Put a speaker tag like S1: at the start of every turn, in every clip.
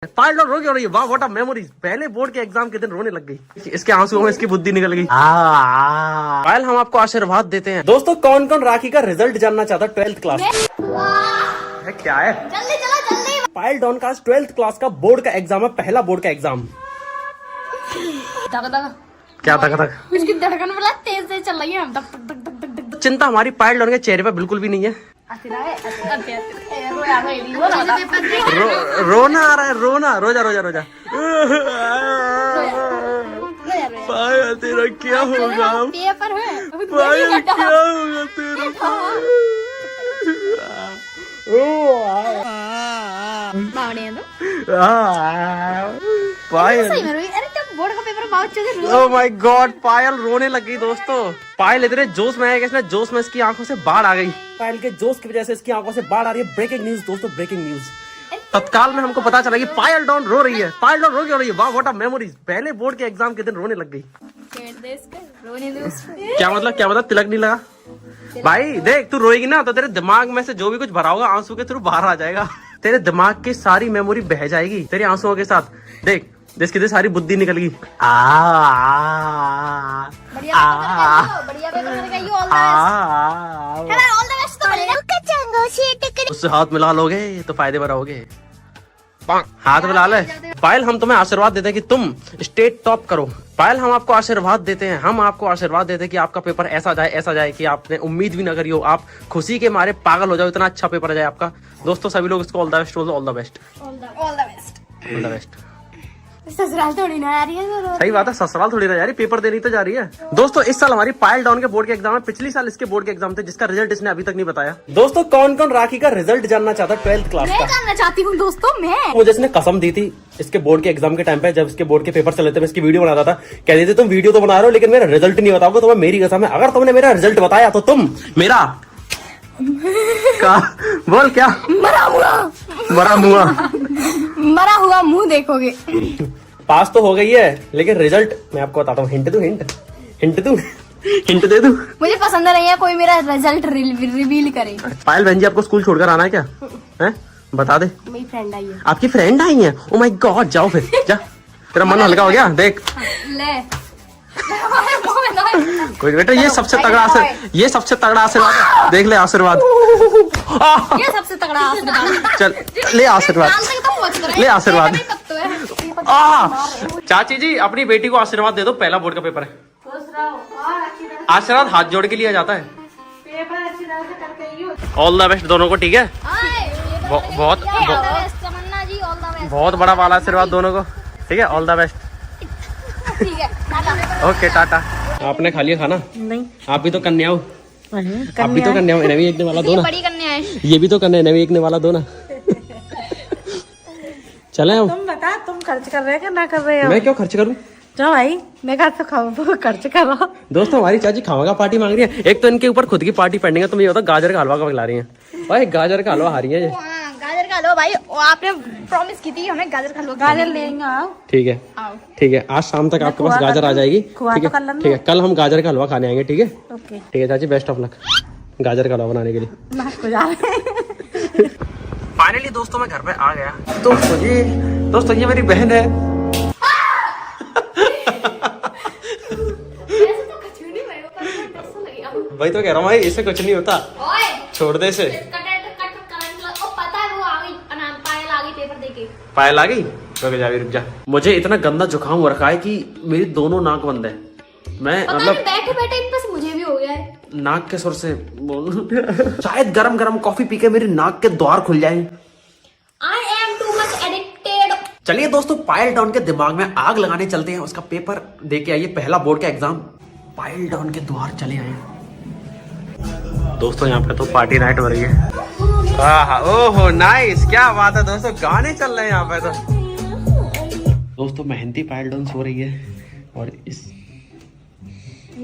S1: पायल रो क्यों रही है? वाह व्हाट अ मेमोरीज। पहले बोर्ड के एग्जाम के दिन रोने लग गई। इसके आंसुओं में इसकी बुद्धि निकल गई। पायल हम आपको आशीर्वाद देते हैं। दोस्तों कौन कौन राखी का रिजल्ट जानना चाहता है 12th क्लास? क्या है?
S2: जल्दी चलो जल्दी।
S1: पायल डॉन का 12th क्लास का बोर्ड का एग्जाम है, पहला बोर्ड का एग्जाम। क्या तक
S2: उसकी धड़कन बड़ा तेज से चल रही है। धक धक धक धक धक धक।
S1: चिंता हमारी पायल डॉन के चेहरे पे बिल्कुल भी नहीं है। रोना आ रहा है, रोना। रोजा रोजा रोजा। पायल तेरा क्या होगा?
S2: पेपर है।
S1: पायल क्या होगा तेरा? पायल
S2: सही में रोई। अरे जब बोर्ड का पेपर बहुत चल
S1: ओह माय गॉड, पायल रोने लग गई। दोस्तों पायल इतने जोश में है कि इसमें जोश में इसकी आंखों से बाढ़ आ गई। पायल के जोश की वजह से इसकी आंखों से बाढ़ आ रही है। ब्रेकिंग न्यूज दोस्तों, ब्रेकिंग न्यूज। तत्काल में हमको पता चला कि पायल डॉन रो रही है। पायल डॉन रो क्यों रही है? वाह व्हाट अ मेमोरीज। पहले बोर्ड के एग्जाम के दिन रोने लग गई। क्या मतलब तिलक नहीं लगा? भाई देख, तू रोएगी ना तो तेरे दिमाग में से जो भी कुछ भरा होगा आंसू के थ्रू बाहर आ जाएगा। तेरे दिमाग की सारी मेमोरी बह जाएगी तेरे आंसुओं के साथ। देख जिसकी सारी बुद्धि निकल गई। उससे हाथ मिला लोगे तो फायदे में रहोगे। हाथ मिला ले। पायल हम तुम्हें आशीर्वाद देते हैं कि तुम स्टेट टॉप करो। पायल हम आपको आशीर्वाद देते हैं, हम आपको आशीर्वाद देते हैं कि आपका पेपर ऐसा जाए कि आपने उम्मीद भी ना करी हो। आप खुशी के मारे पागल हो जाओ, इतना अच्छा पेपर जाए आपका। दोस्तों सभी लोग इसको all the best, all the best, all the best.
S2: ससुराल थोड़ी ना आ रही है।
S1: सही बात है, ससुराल थोड़ी ना जा रही, पेपर देनी तो जा रही है। दोस्तों इस साल हमारी पायल डाउन के बोर्ड के एग्जाम है। पिछली साल इसके बोर्ड के एग्जाम थे जिसका रिजल्ट इसने अभी तक नहीं बताया। दोस्तों कौन कौन राखी का रिजल्ट जानना चाहता है 12th क्लास
S2: मैं
S1: का?
S2: जानना चाहती हूँ दोस्तों। मैं
S1: मुझे इसने कसम दी थी इसके बोर्ड के एग्जाम के टाइम पे, जब इसके बोर्ड के पेपर चले थे, मैं इसकी वीडियो बनाता था। कहती थी तुम वीडियो तो बना रहे हो लेकिन मेरा रिजल्ट नहीं बताओगे। तुम्हें मेरी कसम है, अगर तुमने मेरा रिजल्ट बताया तो तुम मेरा बोल क्या?
S2: मरा हुआ मुंह देखोगे।
S1: पास तो हो गई है लेकिन रिजल्ट मैं आपको बताता हूँ। हिंट दे दूं?
S2: मुझे पसंद नहीं है कोई मेरा रिजल्ट रिवील करे।
S1: पायल बहन जी आपको स्कूल छोड़कर आना है क्या? हैं? बता दे।
S2: मेरी फ्रेंड आई है।
S1: आपकी फ्रेंड आई है? ओ माय गॉड, जाओ फिर जा। तेरा मन हल्का हो गया। देख
S2: ले
S1: कोई बेटा, ये सबसे तगड़ा आशीर्वाद है। देख ले आशीर्वाद।
S2: ये सबसे तगड़ा आशीर्वाद।
S1: चल ले आशीर्वाद, ले आशीर्वाद। चाची जी अपनी बेटी को आशीर्वाद दे दो, पहला बोर्ड का पेपर है। आशीर्वाद हाथ जोड़ के लिया जाता है। ऑल द बेस्ट दोनों को, ठीक है? बहुत बड़ा वाला आशीर्वाद दोनों को, ठीक है? All the best. Okay Tata. आपने खा लिया खाना?
S3: नहीं।
S1: आप भी तो कन्या हो। आप भी तो कन्या हो। इन्हें भी एकने वाला दो ना।
S2: बड़ी कन्या है।
S1: ये भी तो कन्या, इन्हें भी एकने वाला दो ना। चले हम।
S3: तुम बता, तुम खर्च कर रहे हो कि ना कर रहे हो?
S1: मैं क्यों खर्च करूं?
S3: चलो भाई, मैं घर तो खाऊं, खर्च करो।
S1: दोस्तों हमारी चाची खावा पार्टी मांग रही है। एक तो इनके ऊपर खुद की पार्टी पेंडिंग है, तुम ये बताओ गाजर का हलवा कब खिला रही है? भाई गाजर का हलवा हारी है ये।
S2: गाजर का हलवा भाई, आपने प्रॉमिस की थी हमें गाजर का हलवा।
S3: गाजर लेंगे। आओ
S1: ठीक है, ठीक है। आज शाम तक आपके पास गाजर आ जाएगी, ठीक है? ठीक है, कल हम गाजर का हलवा खाने आएंगे, ठीक है?
S3: ओके
S1: ठीक है चाची, बेस्ट ऑफ लक गाजर का हलवा बनाने के लिए। फाइनली दोस्तों मैं घर पे आ गया। दोस्तों ये मेरी बहन है। भाई तो कह रहा हूँ भाई, इससे कुछ नहीं होता। छोड़ दे इसे। पायल आ गई? रुक जा। मुझे इतना गंदा जुकाम हो रखा है कि मेरी दोनों नाक बंद है। मैं मतलब
S2: बैठे बैठे मुझे भी हो गया है।
S1: नाक के सुर से शायद गरम गरम कॉफी पी के मेरी नाक के द्वार खुल जाए।
S2: I am too much addicted।
S1: चलिए दोस्तों पायल डॉन के दिमाग में आग लगाने चलते हैं। उसका पेपर दे के आइए, पहला बोर्ड का एग्जाम। पायल डॉन के द्वार चले आए। दोस्तों यहाँ पे तो पार्टी नाइट हो रही है। ओहो नाइस, क्या बात है दोस्तों, गाने चल रहे हैं यहाँ पे तो। दोस्तों मेहंदी पायल डॉन सो रही है और इस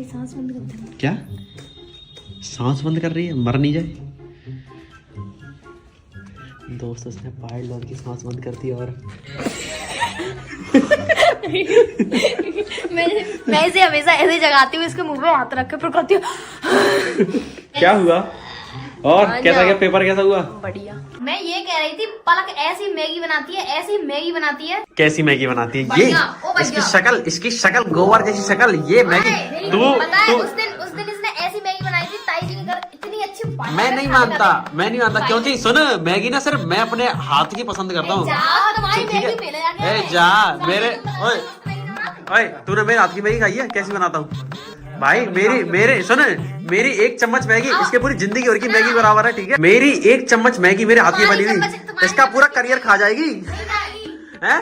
S2: सांस बंद कर दे।
S1: क्या सांस बंद कर रही है? मर नहीं जाए। दोस्त उसने पायल डॉन की सांस बंद कर दी और
S2: मैं इसे हमेशा ऐसे जगाती हूँ, इसके मुंह पे हाथ रख के फिर कहती हूँ।
S1: क्या हुआ? और कैसा गया पेपर, कैसा हुआ?
S2: बढ़िया। मैं ये कह रही थी पलक ऐसी मैगी बनाती है, ऐसी मैगी बनाती है।
S1: कैसी मैगी बनाती है ये?
S2: बढ़िया, ओ बढ़िया।
S1: इसकी शक्ल गोबर जैसी शक्ल, ये मैगी।
S2: पता है
S1: तू
S2: उस दिन इसने ऐसी मैगी बनाई थी ताई जी के घर, इतनी अच्छी।
S1: मैं नहीं मानता क्योंकि सुन, मैगी ना सिर्फ मैं अपने हाथ की पसंद करता हूँ। जा मेरे, ओए तूने मेरे हाथ की मैगी खाई है? कैसी बनाता हूँ भाई? मेरे सुन, मेरी एक चम्मच मैगी इसके पूरी जिंदगी और की मैगी बराबर है, ठीक है? मेरी एक चम्मच मैगी मेरे हाथ की बनी हुई इसका पूरा करियर खा जाएगी। हैं?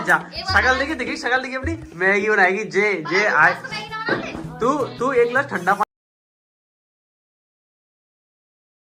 S1: जा शक्ल देखी शक्ल देखी अपनी, मैगी बनाएगी। जे आए तू एक गिलास ठंडा